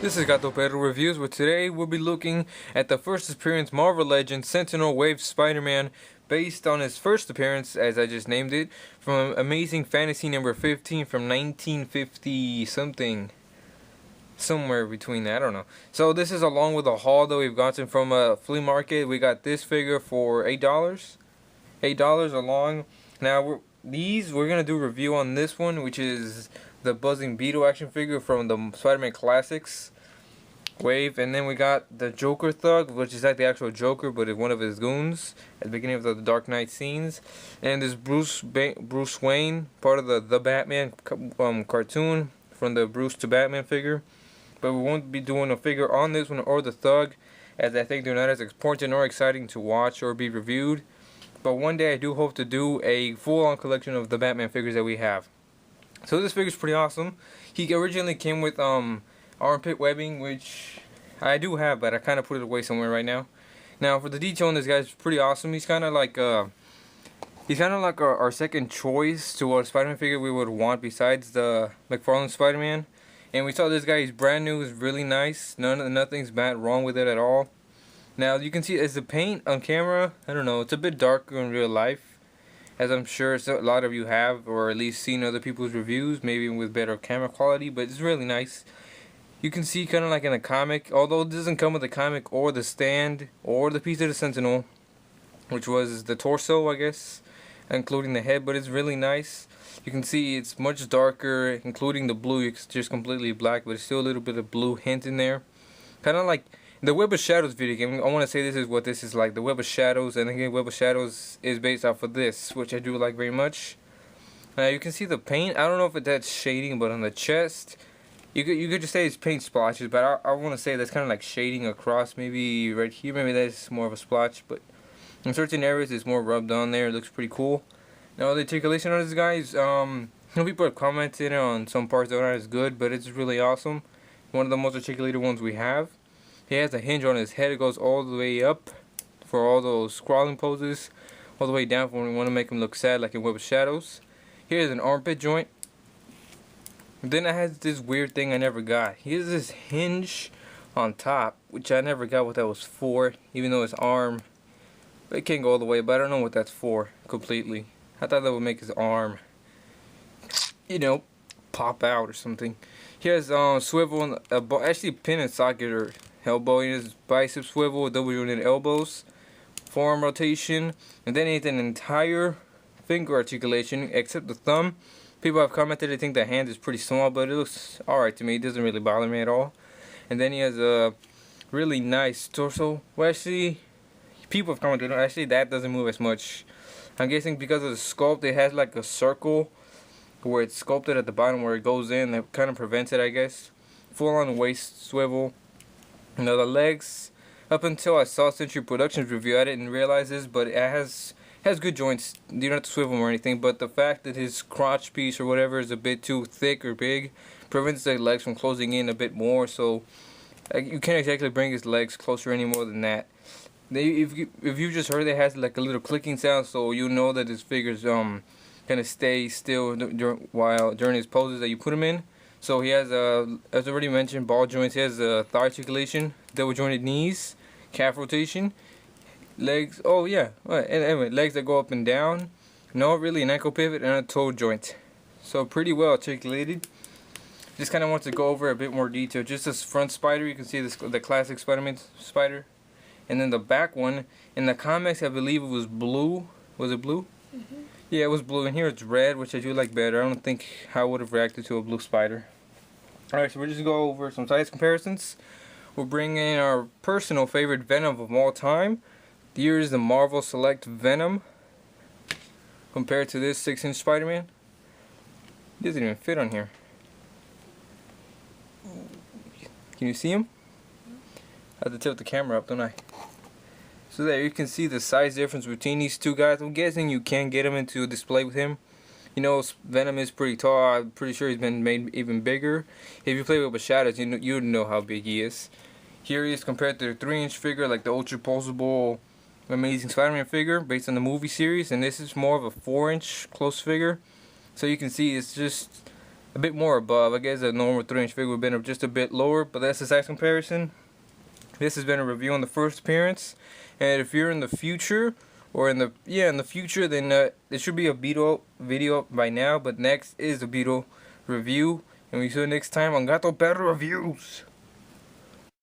This is GatoPerroReviews, where today we'll be looking at the first appearance Marvel Legends Sentinel Wave Spider-Man, based on his first appearance, as I just named it, from Amazing Fantasy number 15 from 1950 something. Somewhere between that, I don't know. So this is along with a haul that we've gotten from a flea market. We got this figure for $8. $8 along. Now we're gonna do a review on this one, which is the Buzzing Beetle action figure from the Spider-Man Classics wave, and then we got the Joker Thug, which is like the actual Joker, but it's one of his goons at the beginning of the Dark Knight scenes, and this Bruce Wayne, part of the Batman cartoon from the Bruce to Batman figure. But we won't be doing a figure on this one or the Thug, as I think they're not as important or exciting to watch or be reviewed. But one day I do hope to do a full-on collection of the Batman figures that we have. So this figure's pretty awesome. He originally came with armpit webbing, which I do have, but I kind of put it away somewhere right now. Now for the detail on this guy, it's pretty awesome. He's kind of like our second choice to a Spider-Man figure we would want besides the McFarlane Spider-Man. And we saw this guy, he's brand new, he's really nice. Nothing's bad wrong with it at all. Now you can see as the paint on camera, I don't know, it's a bit darker in real life, as I'm sure a lot of you have, or at least seen other people's reviews, maybe with better camera quality, but it's really nice. You can see kind of like in a comic, although it doesn't come with the comic or the stand or the piece of the Sentinel, which was the torso, I guess, including the head, but it's really nice. You can see it's much darker, including the blue. It's just completely black, but it's still a little bit of blue hint in there. Kind of like the Web of Shadows video game. I want to say this is what this is like. The Web of Shadows, and again, Web of Shadows is based off of this, which I do like very much. Now you can see the paint. I don't know if that's shading, but on the chest, you could just say it's paint splotches, but I want to say that's kind of like shading across. Maybe right here, maybe that's more of a splotch, but in certain areas it's more rubbed on there. It looks pretty cool. Now the articulation on this guy is, some people have commented on some parts that aren't as good, but it's really awesome. One of the most articulated ones we have. He has a hinge on his head. It goes all the way up for all those scrawling poses, all the way down for when we want to make him look sad, like in Web of Shadows. Here's an armpit joint. And then it has this weird thing I never got. He has this hinge on top, which I never got what that was for, even though his arm, it can't go all the way, but I don't know what that's for completely. I thought that would make his arm, you know, pop out or something. He has swivel, actually pin and socket or elbow. He has bicep swivel, double jointed elbows, forearm rotation, and then he has an entire finger articulation except the thumb. People have commented they think the hand is pretty small, but it looks alright to me. It doesn't really bother me at all. And then he has a really nice torso. Well, actually, people have commented, actually that doesn't move as much. I'm guessing because of the sculpt, it has like a circle where it's sculpted at the bottom where it goes in. That kind of prevents it, I guess. Full on waist swivel. Now the legs, up until I saw Century Productions review, I didn't realize this, but it has good joints. You don't have to swivel them or anything, but the fact that his crotch piece or whatever is a bit too thick or big prevents the legs from closing in a bit more, so you can't exactly bring his legs closer any more than that. If you just heard it has like a little clicking sound, so you know that this figure's gonna stay still during his poses that you put him in. So he has as already mentioned, ball joints. He has thigh articulation, double jointed knees, calf rotation, legs. Oh yeah, and anyway, legs that go up and down. No, really an ankle pivot and a toe joint. So pretty well articulated. Just kind of want to go over a bit more detail. Just this front spider, you can see this, the classic Spider-Man spider. And then the back one, in the comics, I believe it was blue. Was it blue? Mm-hmm. Yeah, it was blue. And here it's red, which I do like better. I don't think I would have reacted to a blue spider. Alright, so we're just going to go over some size comparisons. We'll bring in our personal favorite Venom of all time. Here is the Marvel Select Venom. Compared to this 6-inch Spider-Man. It doesn't even fit on here. Can you see him? I have to tilt the camera up, don't I? So there you can see the size difference between these two guys. I'm guessing you can get him into a display with him. You know, Venom is pretty tall. I'm pretty sure he's been made even bigger. If you play with Shadows, you know how big he is. Here he is compared to the 3-inch figure, like the Ultra Pulsable Amazing Spider-Man figure based on the movie series. And this is more of a 4-inch close figure. So you can see it's just a bit more above. I guess a normal 3-inch figure would have been just a bit lower, but that's the size comparison. This has been a review on the first appearance, and if you're in the future, or in the future, then there should be a Beetle video by now. But next is the Beetle review, and we see you next time on GatoPerroReviews.